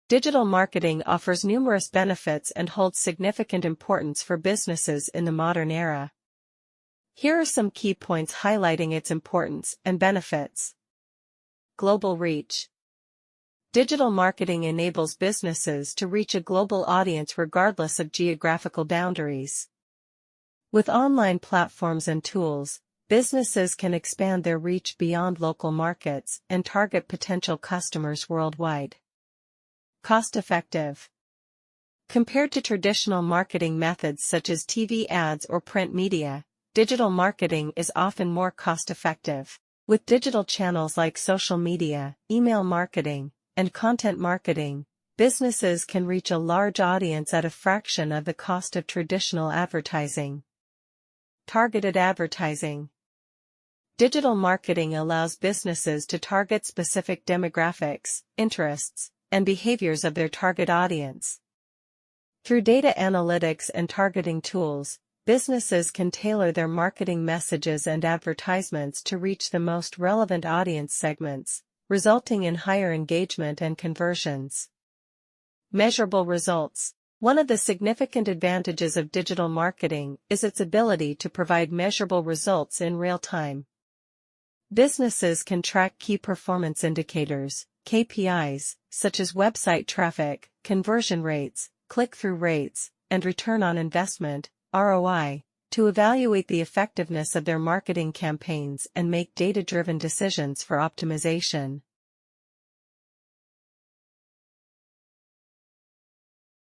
Digital marketing offers numerous benefits and holds significant importance for businesses in the modern era. Here are some key points highlighting its importance and benefits. Global reach. Digital marketing enables businesses to reach a global audience regardless of geographical boundaries. With online platforms and tools, businesses can expand their reach beyond local markets and target potential customers worldwide. Cost-effective. Compared to traditional marketing methods such as TV ads or print media, digital marketing is often more cost-effective. With digital channels like social media, email marketing, and content marketing, businesses can reach a large audience at a fraction of the cost of traditional advertising. Targeted advertising. Digital marketing allows businesses to target specific demographics, interests, and behaviors of their target audience. Through data analytics and targeting tools, businesses can tailor their marketing messages and advertisements to reach the most relevant audience segments, resulting in higher engagement and conversions. Measurable results. One of the significant advantages of digital marketing is its ability to provide measurable results in real time. Businesses can track key performance indicators, KPIs, such as website traffic, conversion rates, click-through rates, and return on investment, ROI, to evaluate the effectiveness of their marketing campaigns and make data-driven decisions for optimization.